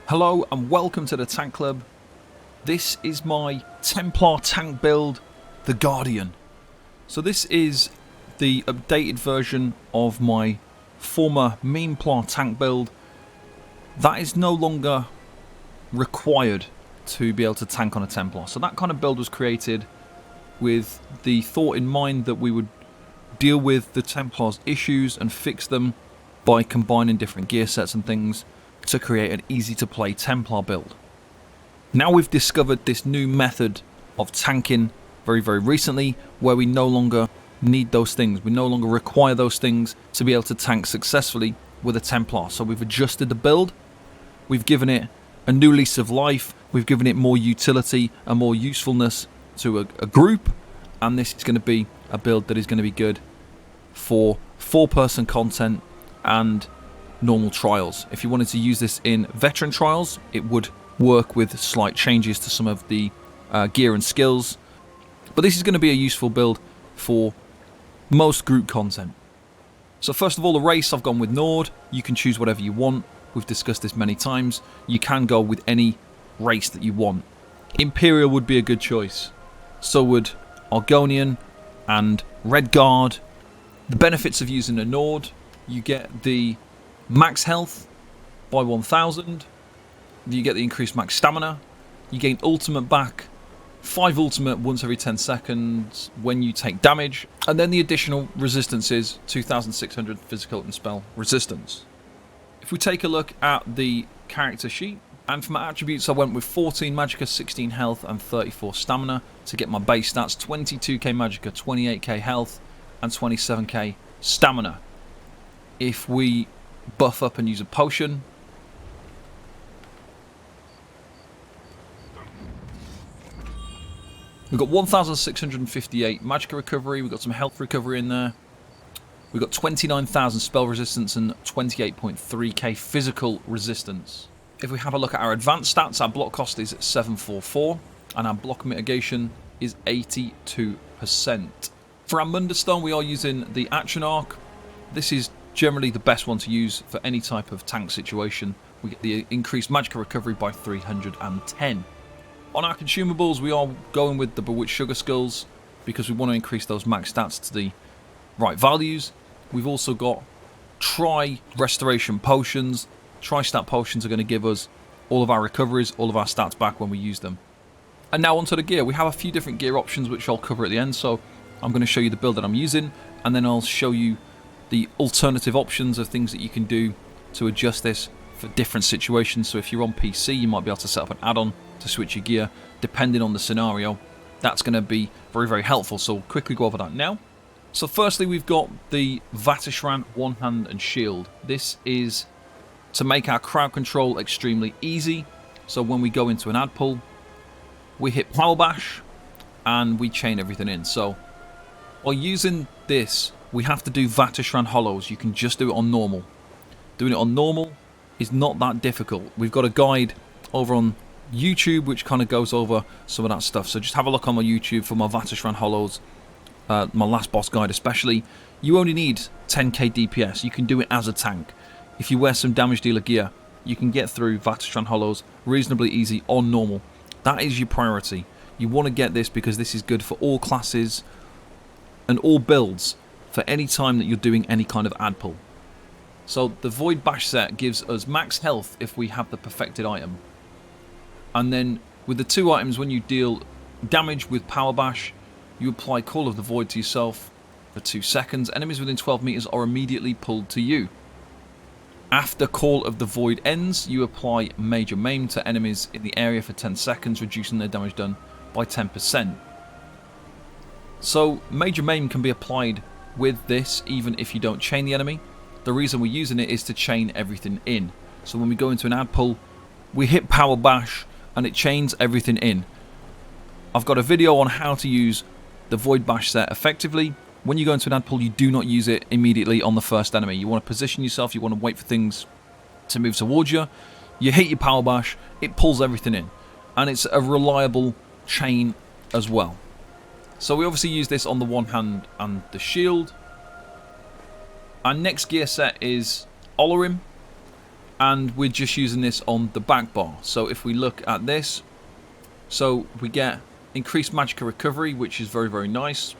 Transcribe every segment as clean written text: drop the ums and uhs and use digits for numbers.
Hello and welcome to the Tank Club. This is my Templar tank build, the Guardian. So this is the updated version of my former Memeplar tank build. That is no longer required to be able to tank on a Templar. So that kind of build was created with the thought in mind that we would deal with the Templar's issues and fix them by combining different gear sets and things to create an easy to play Templar build. Now we've discovered this new method of tanking very recently where we no longer need those things. We no longer require those things to be able to tank successfully with a Templar. So we've adjusted the build, we've given it a new lease of life, we've given it more utility and more usefulness to a group, and this is going to be a build that is going to be good for 4-person content and normal trials. If you wanted to use this in veteran trials, it would work with slight changes to some of the gear and skills, but this is going to be a useful build for most group content. So first of all, the race, I've gone with Nord. You can choose whatever you want. We've discussed this many times. You can go with any race that you want. Imperial would be a good choice. So would Argonian and Red Guard. The benefits of using a Nord: you get the max health by 1000, you get the increased max stamina, you gain ultimate back, 5 ultimate once every 10 seconds when you take damage, and then the additional resistance is 2600 physical and spell resistance. If we take a look at the character sheet, and for my attributes I went with 14 magicka, 16 health and 34 stamina to get my base stats: 22k magicka, 28k health and 27k stamina. If we buff up and use a potion, we've got 1658 magicka recovery, we've got some health recovery in there, we've got 29,000 spell resistance and 28.3k physical resistance. If we have a look at our advanced stats, our block cost is 744 and our block mitigation is 82%. For our Mundustone, we are using the Action Arc. This is generally the best one to use for any type of tank situation. We get the increased magicka recovery by 310. On our consumables, we are going with the Bewitched Sugar Skulls because we want to increase those max stats to the right values. We've also got Restoration Potions. Tri-stat potions are going to give us all of our recoveries, all of our stats back when we use them. And now onto the gear. We have a few different gear options which I'll cover at the end, so I'm going to show you the build that I'm using, and then I'll show you the alternative options of things that you can do to adjust this for different situations. So if you're on PC, you might be able to set up an add-on to switch your gear depending on the scenario. That's going to be very helpful, so we'll quickly go over that now. So firstly, we've got the Vatishran One Hand and Shield. This is to make our crowd control extremely easy. So when we go into an ad pull, we hit Power Bash and we chain everything in. So while using this, we have to do Vatishran hollows. You can just do it on normal. Doing it on normal is not that difficult. We've got a guide over on YouTube which kind of goes over some of that stuff. So just have a look on my YouTube for my Vatishran hollows, my last boss guide especially. You only need 10k DPS. You can do it as a tank. If you wear some damage dealer gear, you can get through Vatishran hollows reasonably easy on normal. That is your priority. You want to get this because this is good for all classes and all builds for any time that you're doing any kind of ad pull. So the Void Bash set gives us max health if we have the perfected item. And then with the 2 items, when you deal damage with Power Bash, you apply Call of the Void to yourself for 2 seconds. Enemies within 12 meters are immediately pulled to you. After Call of the Void ends, you apply Major Maim to enemies in the area for 10 seconds, reducing their damage done by 10%. So Major Maim can be applied with this even if you don't chain the enemy. The reason we're using it is to chain everything in. So when we go into an ad pull, we hit Power Bash and it chains everything in. I've got a video on how to use the Void Bash set effectively. When you go into an ad pull, you do not use it immediately on the first enemy. You want to position yourself, you want to wait for things to move towards you. You hit your Power Bash, it pulls everything in. And it's a reliable chain as well. So we obviously use this on the One Hand and the Shield. Our next gear set is Olorim. and we're just using this on the back bar. So if we look at this, so we get increased magicka recovery, which is very, very nice.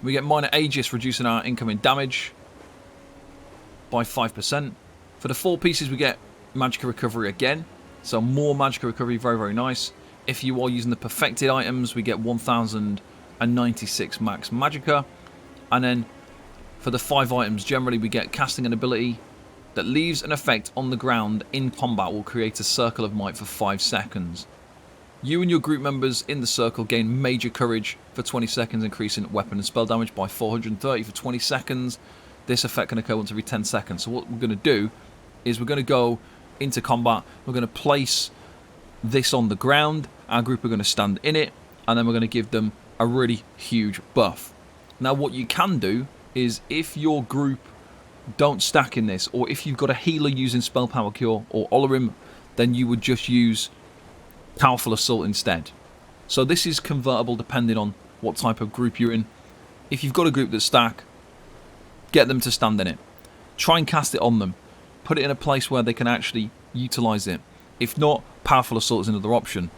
We get minor Aegis, reducing our incoming damage by 5%. For the 4 pieces, we get magicka recovery again. So more magicka recovery, very, very nice. If you are using the perfected items, we get 1096 max magicka. And then for the 5 items, generally we get casting an ability that leaves an effect on the ground in combat will create a circle of might for 5 seconds. You and your group members in the circle gain major courage for 20 seconds, increasing weapon and spell damage by 430 for 20 seconds. This effect can occur once every 10 seconds. So what we're going to do is we're going to go into combat. We're going to place this on the ground. Our group are going to stand in it, and then we're going to give them a really huge buff. Now what you can do is, if your group don't stack in this, or if you've got a healer using Spell Power Cure or Olorim, then you would just use Powerful Assault instead. So this is convertible depending on what type of group you're in. If you've got a group that stack, get them to stand in it. Try and cast it on them. Put it in a place where they can actually utilise it. If not, Powerful Assault is another option.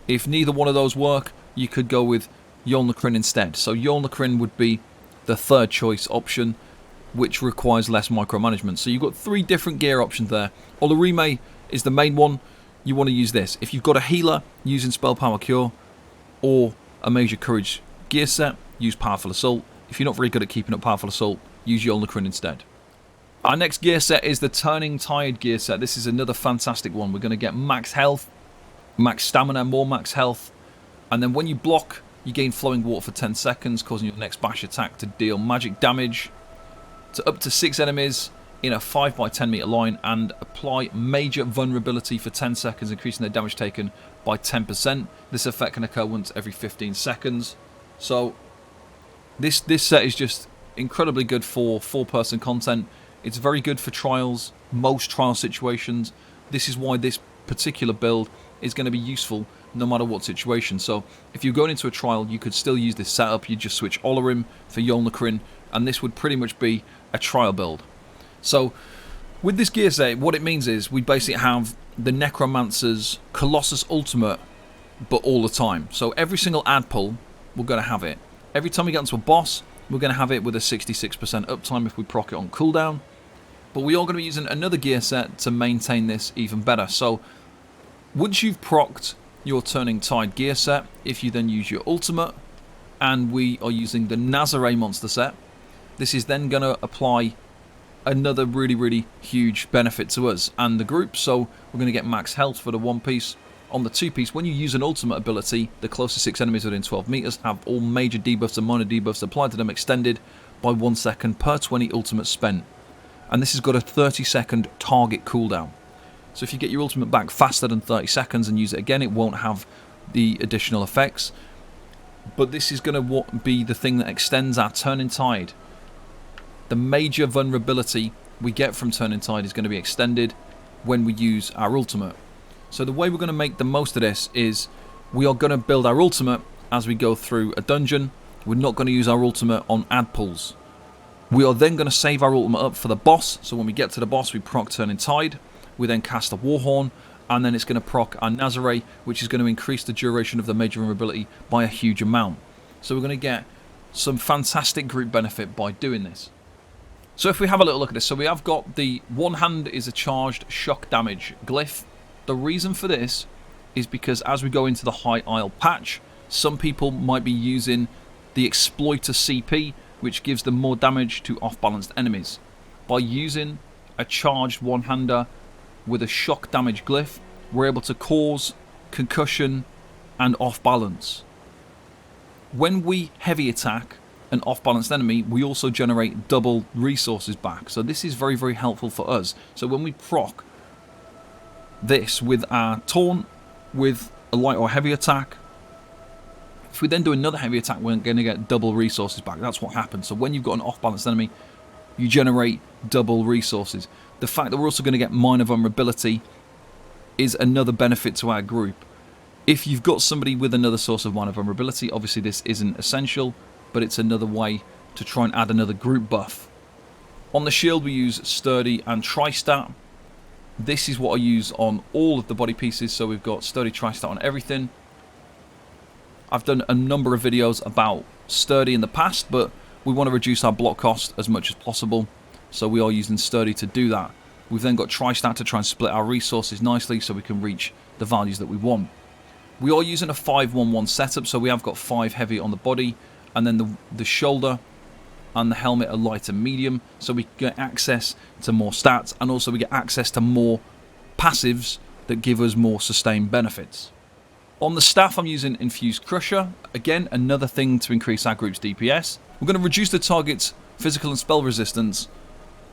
If neither one of those work, you could go with Yolnahkrin instead. So Yolnahkrin would be the third choice option, which requires less micromanagement. So you've got 3 different gear options there. Olorime is the main one. You want to use this. If you've got a healer using Spell Power Cure or a Major Courage gear set, use Powerful Assault. If you're not very good at keeping up Powerful Assault, use Yolnahkrin instead. Our next gear set is the Turning Tide gear set. This is another fantastic one. We're going to get max health, max stamina, more max health, and then when you block, you gain Flowing Water for 10 seconds, causing your next bash attack to deal magic damage to up to 6 enemies in a 5 by 10 meter line, and apply major vulnerability for 10 seconds, increasing their damage taken by 10%. This effect can occur once every 15 seconds. So this set is just incredibly good for 4-person content. It's very good for trials, most trial situations. This is why this particular build is going to be useful no matter what situation. So if you're going into a trial, you could still use this setup. You just switch Olorim for Yolnahkrin, and this would pretty much be a trial build. So with this gear set, what it means is we basically have the Necromancer's Colossus Ultimate, but all the time. So every single ad pull, we're going to have it. Every time we get into a boss, we're going to have it with a 66% uptime if we proc it on cooldown. But we are going to be using another gear set to maintain this even better. So once you've procced your Turning Tide gear set, if you then use your ultimate, and we are using the Nazare monster set, this is then going to apply another really, really huge benefit to us and the group. So we're going to get max health for the 1 piece. On the 2 piece, when you use an ultimate ability, the closest 6 enemies within 12 meters have all major debuffs and minor debuffs applied to them extended by 1 second per 20 ultimates spent. And this has got a 30-second target cooldown. So if you get your ultimate back faster than 30 seconds and use it again, it won't have the additional effects. But this is going to be the thing that extends our Turning Tide. The major vulnerability we get from Turning Tide is going to be extended when we use our ultimate. So the way we're going to make the most of this is we are going to build our ultimate as we go through a dungeon. We're not going to use our ultimate on ad pulls. We are then going to save our ultimate up for the boss. So when we get to the boss, we proc Turning Tide. We then cast a Warhorn, and then it's going to proc our Nazare, which is going to increase the duration of the major vulnerability by a huge amount. So we're going to get some fantastic group benefit by doing this. So if we have a little look at this, so we have got the one hand is a charged shock damage glyph. The reason for this is because as we go into the High Isle patch, some people might be using the Exploiter CP, which gives them more damage to off-balanced enemies. By using a charged one-hander with a shock damage glyph, we're able to cause concussion and off-balance. When we heavy attack an off-balanced enemy, we also generate double resources back. So this is very, very helpful for us. So when we proc this with our taunt, with a light or heavy attack, if we then do another heavy attack, we're going to get double resources back. That's what happens. So when you've got an off-balanced enemy, you generate double resources. The fact that we're also going to get minor vulnerability is another benefit to our group. If you've got somebody with another source of minor vulnerability, obviously this isn't essential, but it's another way to try and add another group buff. On the shield we use Sturdy and Tristat. This is what I use on all of the body pieces, so we've got sturdy tri-stat on everything. I've done a number of videos about sturdy in the past, but we want to reduce our block cost as much as possible, so we are using sturdy to do that. We've then got tri-stat to try and split our resources nicely so we can reach the values that we want. We are using a 5-1-1 setup, so we have got 5 heavy on the body, and then the shoulder and the helmet are light and medium, so we get access to more stats, and also we get access to more passives that give us more sustained benefits. On the staff, I'm using Infused Crusher, again another thing to increase our group's DPS. We're going to reduce the target's physical and spell resistance,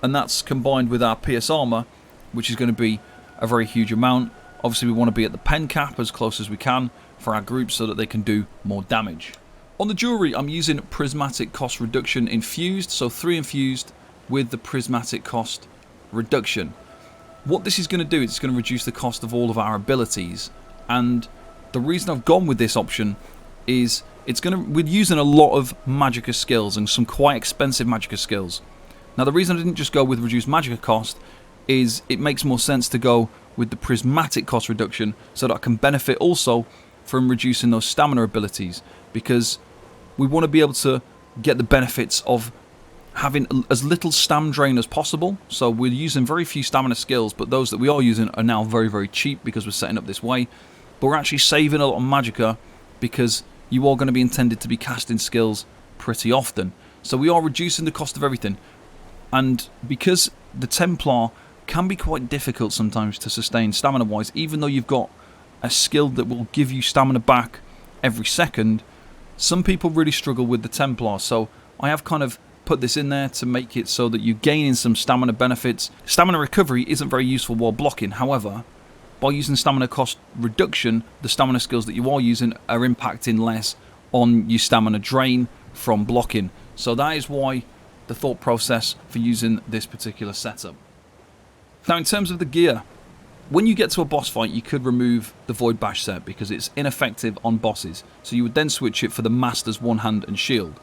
and that's combined with our PS armor, which is going to be a very huge amount. Obviously we want to be at the pen cap as close as we can for our group so that they can do more damage. On the jewelry, I'm using Prismatic Cost Reduction Infused, so 3 infused with the Prismatic Cost Reduction. What this is going to do is it's going to reduce the cost of all of our abilities, and the reason I've gone with this option is we're using a lot of Magicka skills and some quite expensive Magicka skills. Now the reason I didn't just go with reduced Magicka cost is it makes more sense to go with the Prismatic Cost Reduction so that I can benefit also from reducing those stamina abilities, because we want to be able to get the benefits of having as little stam drain as possible. So we're using very few stamina skills, but those that we are using are now very, very cheap because we're setting up this way. But we're actually saving a lot of Magicka because you are going to be intended to be casting skills pretty often. So we are reducing the cost of everything. And because the Templar can be quite difficult sometimes to sustain stamina-wise, even though you've got a skill that will give you stamina back every second, some people really struggle with the Templar, so I have kind of put this in there to make it so that you gain in some stamina benefits. Stamina recovery isn't very useful while blocking, however, by using stamina cost reduction, the stamina skills that you are using are impacting less on your stamina drain from blocking. So that is why the thought process for using this particular setup. Now in terms of the gear, when you get to a boss fight, you could remove the Void Bash set because it's ineffective on bosses, so you would then switch it for the Master's One Hand and Shield.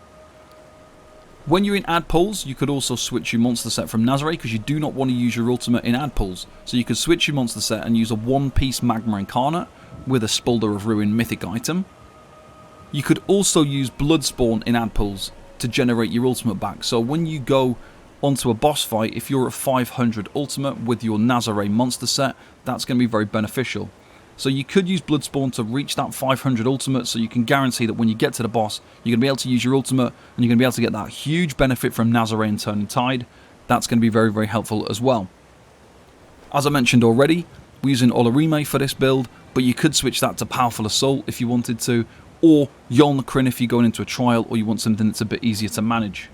When you're in ad pulls, you could also switch your monster set from Nazare because you do not want to use your ultimate in ad pulls, so you could switch your monster set and use a one-piece Magma Incarnate with a Spulder of Ruin mythic item. You could also use Bloodspawn in ad pulls to generate your ultimate back, so when you go onto a boss fight, if you're at 500 ultimate with your Nazare monster set, that's going to be very beneficial. So you could use Bloodspawn to reach that 500 ultimate, so you can guarantee that when you get to the boss, you're going to be able to use your ultimate, and you're going to be able to get that huge benefit from Nazare and Turning Tide. That's going to be very, very helpful as well. As I mentioned already, we're using Olorime for this build, but you could switch that to Powerful Assault if you wanted to, or Yolnakrin if you're going into a trial, or you want something that's a bit easier to manage.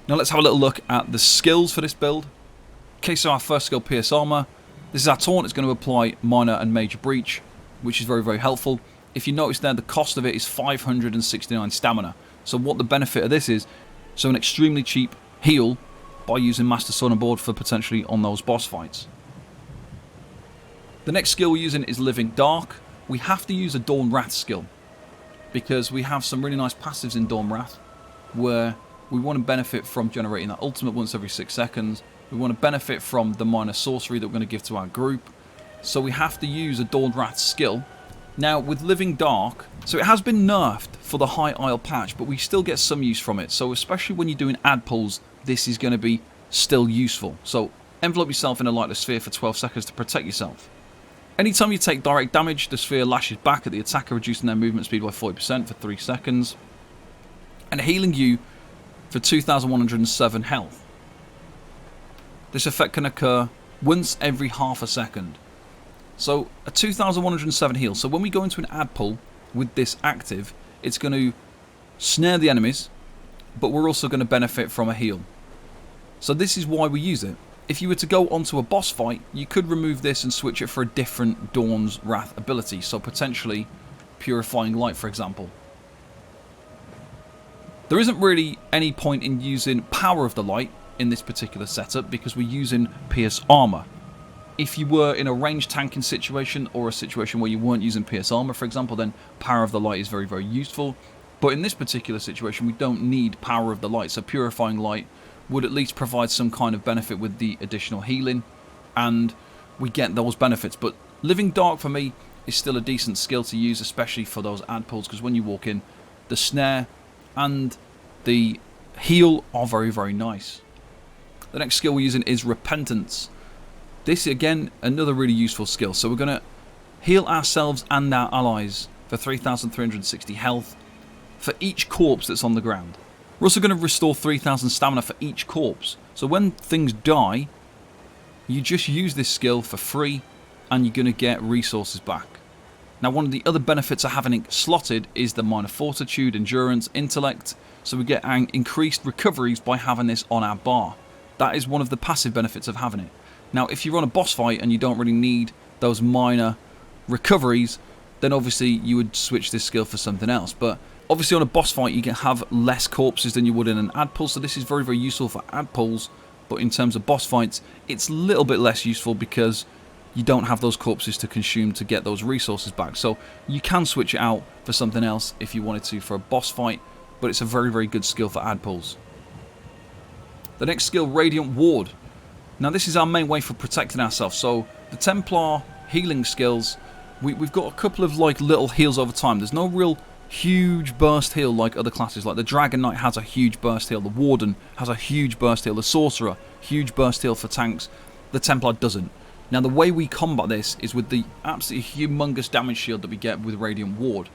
Now let's have a little look at the skills for this build. Okay, so our first skill, Pierce Armor. This is our taunt. It's going to apply Minor and Major Breach, which is very, very helpful. If you notice there, the cost of it is 569 stamina. So what the benefit of this is, so an extremely cheap heal by using Master Sword on board for potentially on those boss fights. The next skill we're using is Living Dark. We have to use a Dawn Wrath skill because we have some really nice passives in Dawn Wrath where we want to benefit from generating that ultimate once every 6 seconds. We want to benefit from the minor sorcery that we're going to give to our group. So we have to use a Dawn Wrath skill. Now with Living Dark, so it has been nerfed for the High Isle patch, but we still get some use from it. So especially when you're doing ad pulls, this is going to be still useful. So envelope yourself in a lightless sphere for 12 seconds to protect yourself. Anytime you take direct damage, the sphere lashes back at the attacker, reducing their movement speed by 40% for 3 seconds. And healing you for 2,107 health. This effect can occur once every half a second. So a 2,107 heal. So when we go into an ad pull with this active, it's going to snare the enemies, but we're also going to benefit from a heal. So this is why we use it. If you were to go onto a boss fight, you could remove this and switch it for a different Dawn's Wrath ability. So potentially Purifying Light, for example. There isn't really any point in using Power of the Light in this particular setup because we're using Pierce Armor. If you were in a ranged tanking situation or a situation where you weren't using Pierce Armor, for example, then Power of the Light is very, very useful. But in this particular situation, we don't need Power of the Light, so Purifying Light would at least provide some kind of benefit with the additional healing. and we get those benefits. But Living Dark for me is still a decent skill to use, especially for those ad pulls, because when you walk in, the snare and the heal are very, very nice. The next skill we're using is Repentance. This, again, another really useful skill. So we're going to heal ourselves and our allies for 3,360 health for each corpse that's on the ground. We're also going to restore 3,000 stamina for each corpse. So when things die, you just use this skill for free and you're going to get resources back. Now, one of the other benefits of having it slotted is the minor fortitude, endurance, intellect. So we get increased recoveries by having this on our bar. That is one of the passive benefits of having it. Now, if you're on a boss fight and you don't really need those minor recoveries, then obviously you would switch this skill for something else. But obviously on a boss fight you can have less corpses than you would in an ad pull, so this is very, very useful for ad pulls. But in terms of boss fights, it's a little bit less useful because you don't have those corpses to consume to get those resources back. So you can switch it out for something else if you wanted to for a boss fight, but it's a very, very good skill for ad pulls. The next skill, Radiant Ward. Now this is our main way for protecting ourselves. So the Templar healing skills, we've got a couple of like little heals over time. There's no real huge burst heal like other classes. Like the Dragon Knight has a huge burst heal, the Warden has a huge burst heal, the Sorcerer, huge burst heal for tanks. The Templar doesn't. Now the way we combat this is with the absolutely humongous damage shield that we get with Radiant Ward.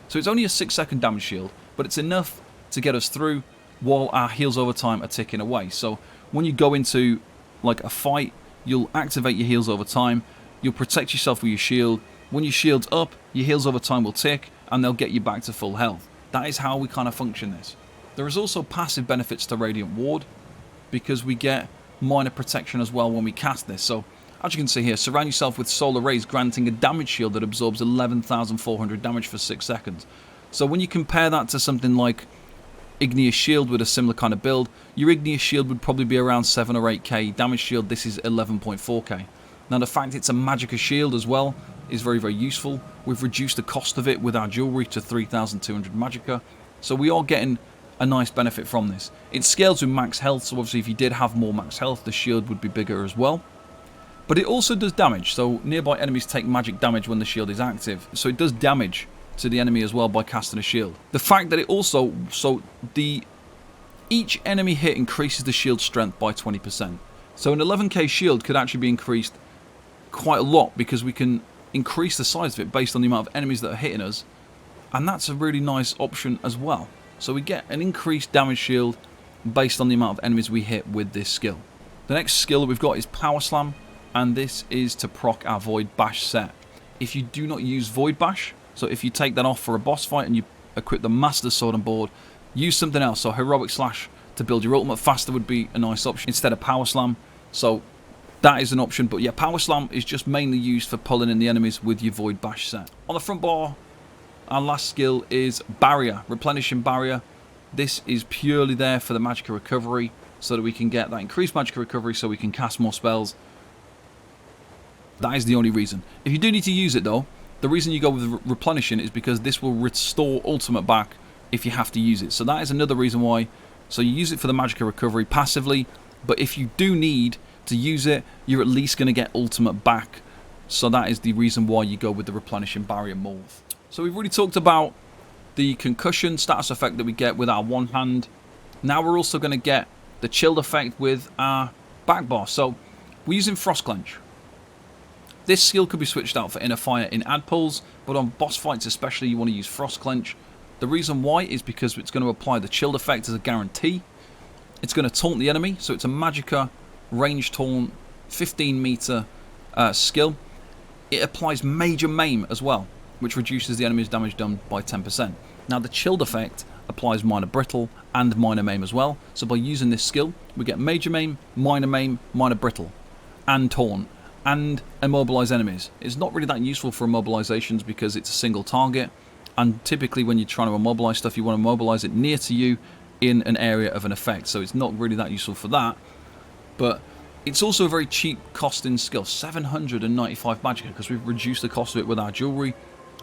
So it's only a 6-second damage shield, but it's enough to get us through while our heals over time are ticking away. So when you go into like a fight, you'll activate your heals over time, you'll protect yourself with your shield. When your shield's up, your heals over time will tick and they'll get you back to full health. That is how we kind of function this. There is also passive benefits to Radiant Ward because we get minor protection as well when we cast this. So as you can see here, surround yourself with solar rays, granting a damage shield that absorbs 11,400 damage for 6 seconds. So when you compare that to something like Igneous Shield with a similar kind of build, your Igneous Shield would probably be around 7 or 8k damage shield. This is 11.4k. Now the fact it's a Magicka shield as well is very, very useful. We've reduced the cost of it with our jewelry to 3,200 Magicka, so we are getting a nice benefit from this. It scales with max health, so obviously if you did have more max health, the shield would be bigger as well. But it also does damage, so nearby enemies take magic damage when the shield is active, so it does damage to the enemy as well by casting a shield. The fact that it also, each enemy hit increases the shield strength by 20%. So an 11k shield could actually be increased quite a lot because we can increase the size of it based on the amount of enemies that are hitting us, and that's a really nice option as well. So we get an increased damage shield based on the amount of enemies we hit with this skill. The next skill that we've got is Power Slam, and this is to proc our Void Bash set. If you do not use Void Bash, so if you take that off for a boss fight and you equip the Master Sword on board, use something else. So Heroic Slash to build your ultimate faster would be a nice option instead of Power Slam. So that is an option, but yeah, Power Slam is just mainly used for pulling in the enemies with your Void Bash set. On the front bar, our last skill is Barrier, Replenishing Barrier. This is purely there for the Magicka recovery, so that we can get that increased Magicka recovery so we can cast more spells. That is the only reason. If you do need to use it though, the reason you go with Replenishing is because this will restore ultimate back if you have to use it. So that is another reason why. So you use it for the Magicka recovery passively, but if you do need to use it, you're at least going to get ultimate back. So that is the reason why you go with the Replenishing Barrier move. So we've already talked about the concussion status effect that we get with our one hand. Now we're also going to get the chilled effect with our back bar. So we're using Frost Clench. This skill could be switched out for Inner Fire in ad pulls, but on boss fights especially you want to use Frost Clench. The reason why is because it's going to apply the chilled effect as a guarantee. It's going to taunt the enemy, so it's a Magicka range taunt 15 meter skill. It applies Major Maim as well, which reduces the enemy's damage done by 10%. Now the chilled effect applies Minor Brittle and Minor Maim as well, so by using this skill we get Major Maim, Minor Brittle and taunt and immobilize enemies. It's not really that useful for immobilizations because it's a single target, and typically when you're trying to immobilize stuff you want to immobilize it near to you in an area of an effect, so it's not really that useful for that. But it's also a very cheap costing skill, 795 Magicka, because we've reduced the cost of it with our jewelry,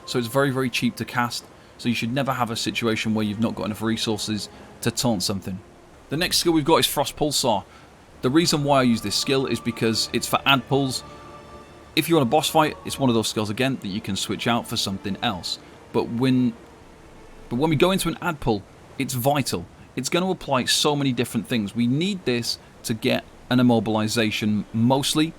so it's very, very cheap to cast. So you should never have a situation where you've not got enough resources to taunt something. The next skill we've got is Frost Pulsar. The reason why I use this skill is because it's for ad pulls. If you're on a boss fight, it's one of those skills again that you can switch out for something else. But when we go into an ad pull, it's vital. It's going to apply so many different things. We need this to get an immobilization mostly.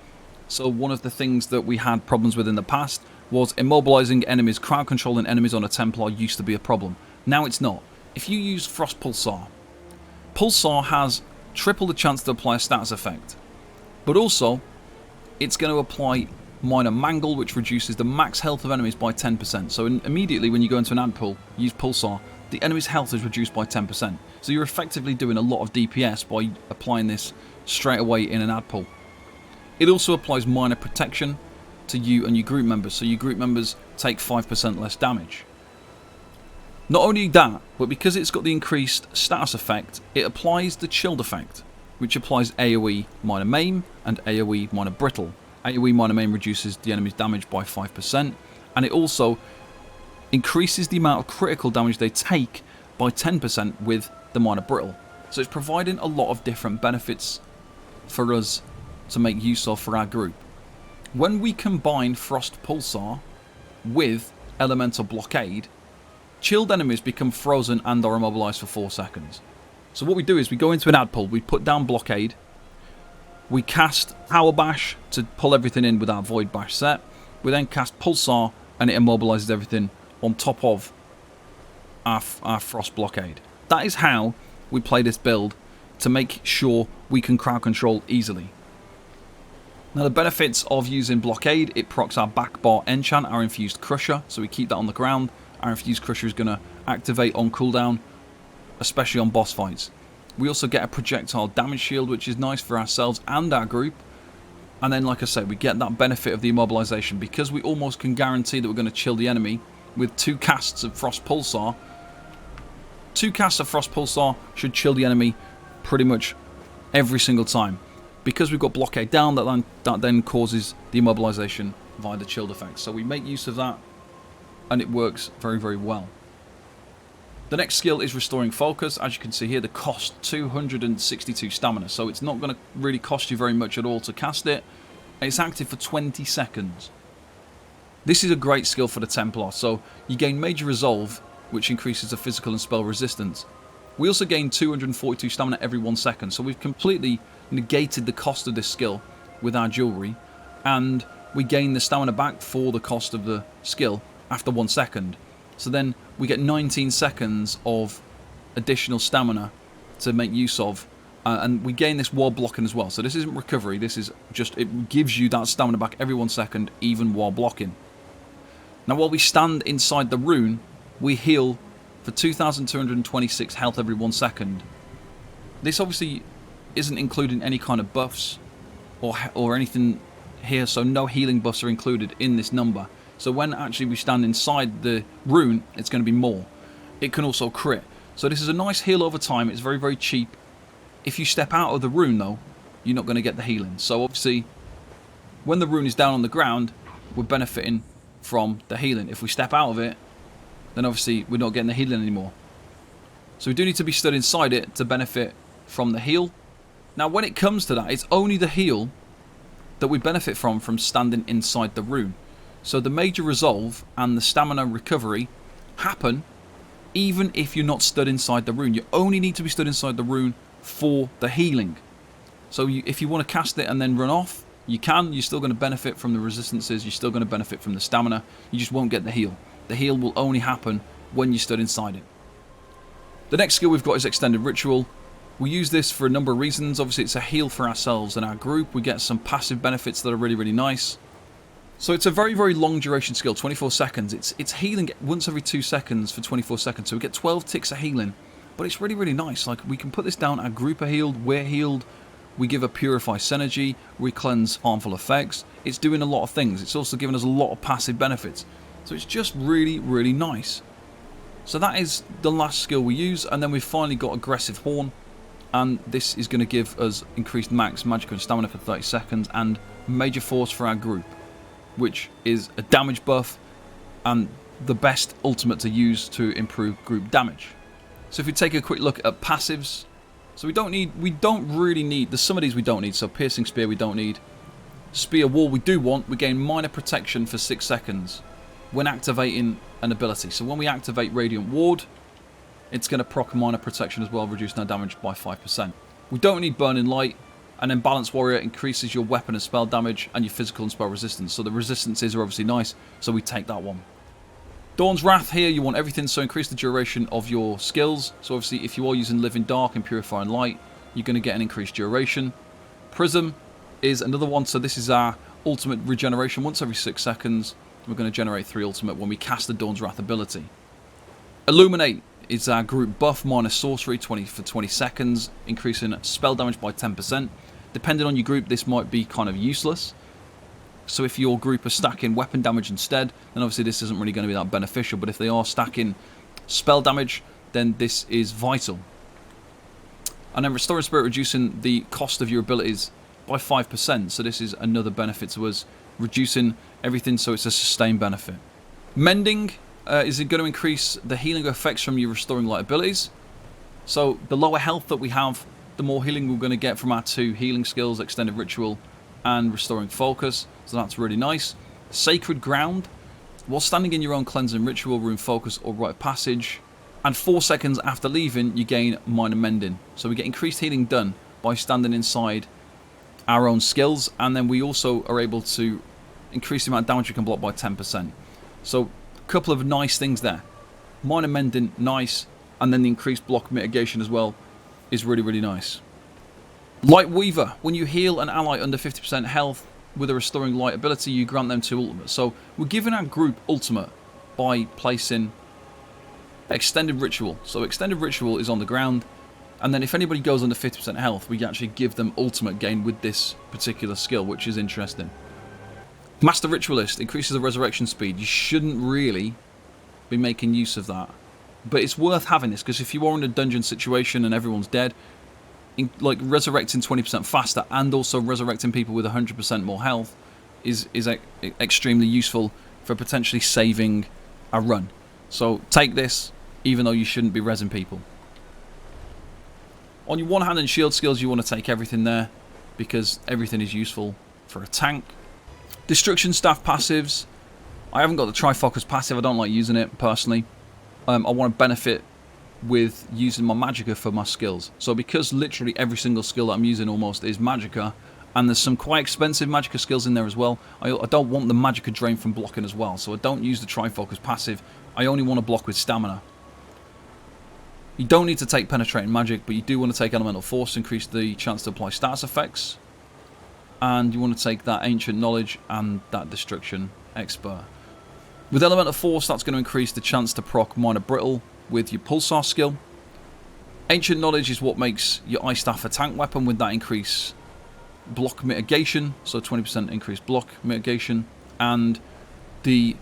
So one of the things that we had problems with in the past was immobilizing enemies, crowd controlling enemies on a Templar used to be a problem. Now it's not. If you use Frost Pulsar, Pulsar has triple the chance to apply a status effect. But also, it's going to apply Minor Mangle, which reduces the max health of enemies by 10%. So immediately when you go into an ad pull, use Pulsar, the enemy's health is reduced by 10%. So you're effectively doing a lot of DPS by applying this straight away in an ad pull. It also applies minor protection to you and your group members, so your group members take 5% less damage. Not only that, but because it's got the increased status effect, it applies the chilled effect, which applies AoE minor maim and AoE minor brittle. AoE minor maim reduces the enemy's damage by 5%, and it also increases the amount of critical damage they take by 10% with the minor brittle. So it's providing a lot of different benefits for us to make use of for our group. When we combine Frost Pulsar with Elemental Blockade, chilled enemies become frozen and are immobilized for 4 seconds. So what we do is we go into an ad pull, we put down Blockade, we cast Power Bash to pull everything in with our Void Bash set, we then cast Pulsar and it immobilizes everything on top of our Frost Blockade. That is how we play this build to make sure we can crowd control easily. Now the benefits of using Blockade, it procs our back bar enchant, our Infused Crusher, so we keep that on the ground. Our Infused Crusher is going to activate on cooldown, especially on boss fights. We also get a projectile damage shield, which is nice for ourselves and our group. And then, like I say, we get that benefit of the immobilization. Because we almost can guarantee that we're going to chill the enemy with 2 casts of Frost Pulsar. 2 casts of Frost Pulsar should chill the enemy pretty much every single time. Because we've got Blockade down, that then causes the immobilization via the chilled effect. So we make use of that, and it works very, very well. The next skill is Restoring Focus. As you can see here, the cost 262 stamina, so it's not going to really cost you very much at all to cast it. It's active for 20 seconds. This is a great skill for the Templar, so you gain Major Resolve, which increases the physical and spell resistance. We also gain 242 stamina every 1 second, so we've completely negated the cost of this skill with our jewellery, and we gain the stamina back for the cost of the skill after 1 second. So then we get 19 seconds of additional stamina to make use of, and we gain this while blocking as well. So this isn't recovery, this is just, it gives you that stamina back every 1 second, even while blocking. Now while we stand inside the rune, we heal for 2,226 health every 1 second. This obviously isn't including any kind of buffs or anything here, so no healing buffs are included in this number. So when actually we stand inside the rune, it's going to be more. It can also crit. So this is a nice heal over time. It's very, very cheap. If you step out of the rune though, you're not going to get the healing. So obviously, when the rune is down on the ground, we're benefiting from the healing. If we step out of it, then obviously we're not getting the healing anymore. So we do need to be stood inside it to benefit from the heal. Now when it comes to that, it's only the heal that we benefit from standing inside the rune. So the Major Resolve and the Stamina Recovery happen even if you're not stood inside the rune. You only need to be stood inside the rune for the healing. So if you want to cast it and then run off, you can. You're still going to benefit from the resistances. You're still going to benefit from the stamina. You just won't get the heal. The heal will only happen when you stood inside it. The next skill we've got is Extended Ritual. We use this for a number of reasons. Obviously it's a heal for ourselves and our group. We get some passive benefits that are really, really nice. So it's a very, very long duration skill, 24 seconds. It's healing once every 2 seconds for 24 seconds. So we get 12 ticks of healing. But it's really, really nice. Like, we can put this down, our group are healed, we're healed. We give a Purify Synergy, we cleanse harmful effects. It's doing a lot of things. It's also giving us a lot of passive benefits. So it's just really, really nice. So that is the last skill we use. And then we've finally got Aggressive Horn. And this is going to give us increased max magic and stamina for 30 seconds and Major Force for our group, which is a damage buff and the best ultimate to use to improve group damage. So if we take a quick look at passives, So we don't really need, there's some of these we don't need. So piercing spear we don't need. Spear wall we do want. We gain minor protection for 6 seconds when activating an ability. So when we activate Radiant Ward, it's going to proc minor protection as well, reducing our damage by 5%. We don't need Burning Light. And then Balanced Warrior increases your weapon and spell damage and your physical and spell resistance. So the resistances are obviously nice, so we take that one. Dawn's Wrath here, you want everything, so increase the duration of your skills. So obviously if you are using Living Dark and Purifying Light, you're going to get an increased duration. Prism is another one, so this is our ultimate regeneration. Once every 6 seconds, we're going to generate 3 ultimate when we cast the Dawn's Wrath ability. Illuminate is our group buff, minus sorcery for 20 seconds, increasing spell damage by 10%. Depending on your group, this might be kind of useless. So if your group are stacking weapon damage instead, then obviously this isn't really going to be that beneficial. But if they are stacking spell damage, then this is vital. And then Restoring Spirit, reducing the cost of your abilities by 5%. So this is another benefit to us, reducing everything, so it's a sustained benefit. Mending is going to increase the healing effects from your Restoring Light abilities. So the lower health that we have, the more healing we're going to get from our 2 healing skills, Extended Ritual and Restoring Focus. So that's really nice. Sacred Ground. While standing in your own cleansing ritual, Rune Focus or Rite of Passage, and 4 seconds after leaving, you gain Minor Mending. So we get increased healing done by standing inside our own skills, and then we also are able to increase the amount of damage we can block by 10%. So a couple of nice things there. Minor Mending, nice, and then the increased block mitigation as well is really, really nice. Light Weaver. When you heal an ally under 50% health with a Restoring Light ability, you grant them 2 ultimate. So we're giving our group ultimate by placing Extended Ritual. So Extended Ritual is on the ground, and then if anybody goes under 50% health, we actually give them ultimate gain with this particular skill, which is interesting. Master Ritualist increases the resurrection speed. You shouldn't really be making use of that, but it's worth having this, because if you are in a dungeon situation and everyone's dead, like resurrecting 20% faster and also resurrecting people with 100% more health is extremely useful for potentially saving a run. So take this, even though you shouldn't be rezzing people. On your one hand and shield skills, you want to take everything there, because everything is useful for a tank. Destruction Staff passives. I haven't got the Trifocus passive. I don't like using it personally. I want to benefit with using my Magicka for my skills. So because literally every single skill that I'm using almost is Magicka, and there's some quite expensive Magicka skills in there as well, I don't want the Magicka drain from blocking as well. So I don't use the Trifocus passive. I only want to block with stamina. You don't need to take Penetrating Magic, but you do want to take Elemental Force to increase the chance to apply status effects. And you want to take that Ancient Knowledge and that Destruction Expert. With Elemental Force, that's going to increase the chance to proc Minor Brittle with your Pulsar skill. Ancient Knowledge is what makes your Ice Staff a tank weapon with that increase block mitigation, so 20% increased block mitigation, and the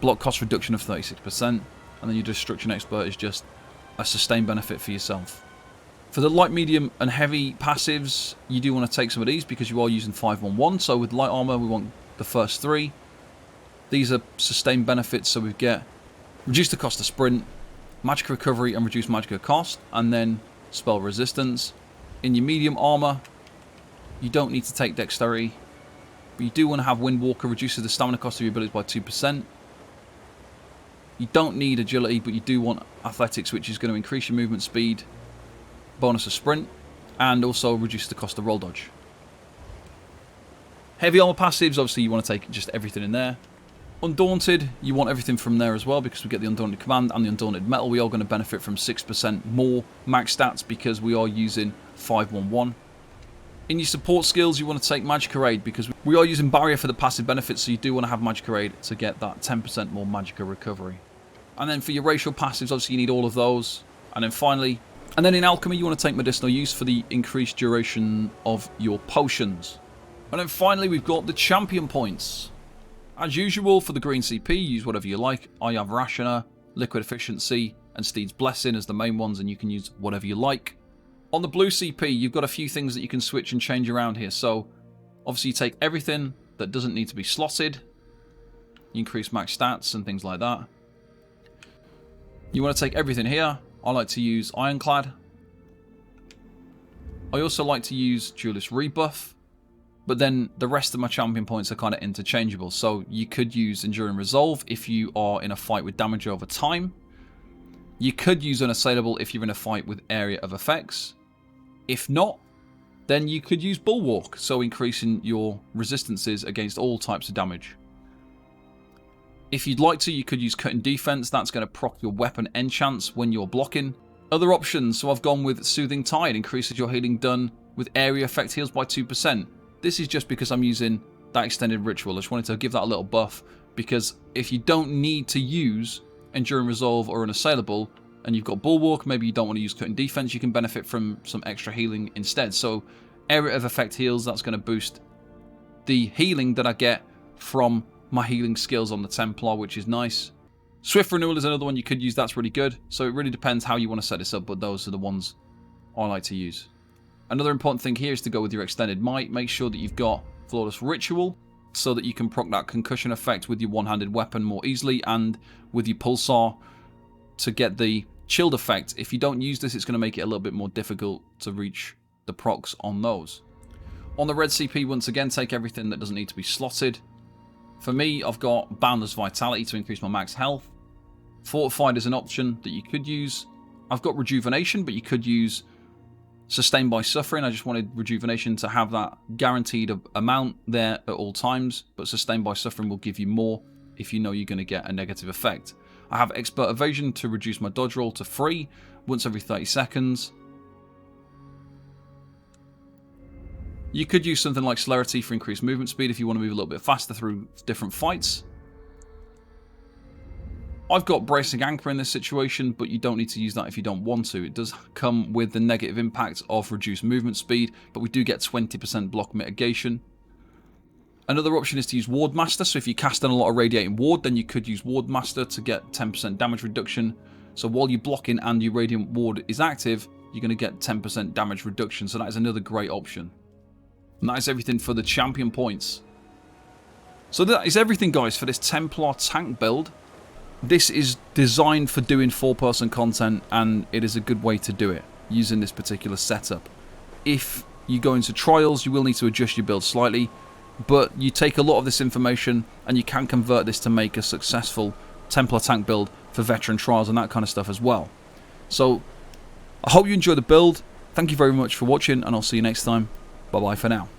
block cost reduction of 36%, and then your Destruction Expert is just a sustained benefit for yourself. For the light, medium and heavy passives, you do want to take some of these because you are using 5-1-1, so with light armor we want the first 3. These are sustained benefits, so we get reduce the cost of sprint, magic recovery and reduce magic cost, and then spell resistance. In your medium armor, you don't need to take dexterity, but you do want to have Windwalker, reduces the stamina cost of your abilities by 2%. You don't need agility, but you do want athletics, which is going to increase your movement speed, bonus of sprint, and also reduce the cost of roll dodge. Heavy armor passives, obviously you want to take just everything in there. Undaunted, you want everything from there as well, because we get the Undaunted Command and the Undaunted Metal. We are going to benefit from 6% more max stats because we are using 5-1-1. In your support skills, you want to take Magicka Aid because we are using Barrier for the passive benefits, so you do want to have Magicka Aid to get that 10% more Magicka recovery. And then for your racial passives, obviously you need all of those. And then finally, and then in Alchemy, you want to take Medicinal Use for the increased duration of your potions. And then finally, we've got the champion points. As usual, for the green CP, use whatever you like. I have Rationer, Liquid Efficiency, and Steed's Blessing as the main ones, and you can use whatever you like. On the blue CP, you've got a few things that you can switch and change around here. So, obviously you take everything that doesn't need to be slotted. You increase max stats and things like that. You want to take everything here. I like to use Ironclad. I also like to use Duelist Rebuff, but then the rest of my champion points are kind of interchangeable. So you could use Enduring Resolve if you are in a fight with damage over time. You could use Unassailable if you're in a fight with area of effects. If not, then you could use Bulwark, so increasing your resistances against all types of damage. If you'd like to, you could use Cutting Defense. That's going to proc your weapon enchants when you're blocking. Other options, so I've gone with Soothing Tide, increases your healing done with area effect heals by 2%. This is just because I'm using that extended ritual. I just wanted to give that a little buff, because if you don't need to use Enduring Resolve or Unassailable, and you've got Bulwark, maybe you don't want to use Cutting Defense, you can benefit from some extra healing instead. So area of effect heals, that's going to boost the healing that I get from my healing skills on the Templar, which is nice. Swift Renewal is another one you could use, that's really good. So it really depends how you want to set this up, but those are the ones I like to use. Another important thing here is to go with your Extended Might. Make sure that you've got Flawless Ritual, so that you can proc that concussion effect with your one-handed weapon more easily, and with your Pulsar to get the chilled effect. If you don't use this, it's going to make it a little bit more difficult to reach the procs on those. On the red CP, once again, take everything that doesn't need to be slotted. For me, I've got Boundless Vitality to increase my max health. Fortified is an option that you could use. I've got Rejuvenation, but you could use Sustained by Suffering. I just wanted Rejuvenation to have that guaranteed amount there at all times, but Sustained by Suffering will give you more if you know you're going to get a negative effect. I have Expert Evasion to reduce my dodge roll to 3 once every 30 seconds. You could use something like Celerity for increased movement speed if you want to move a little bit faster through different fights. I've got Bracing Anchor in this situation, but you don't need to use that if you don't want to. It does come with the negative impact of reduced movement speed, but we do get 20% block mitigation. Another option is to use Ward Master, so if you cast in a lot of Radiating Ward, then you could use Ward Master to get 10% damage reduction. So while you're blocking and your Radiant Ward is active, you're going to get 10% damage reduction, so that is another great option. And that is everything for the champion points. So that is everything, guys, for this Templar tank build. This is designed for doing 4-person content, and it is a good way to do it, using this particular setup. If you go into trials, you will need to adjust your build slightly, but you take a lot of this information and you can convert this to make a successful Templar tank build for veteran trials and that kind of stuff as well. So I hope you enjoy the build. Thank you very much for watching, and I'll see you next time. Bye bye for now.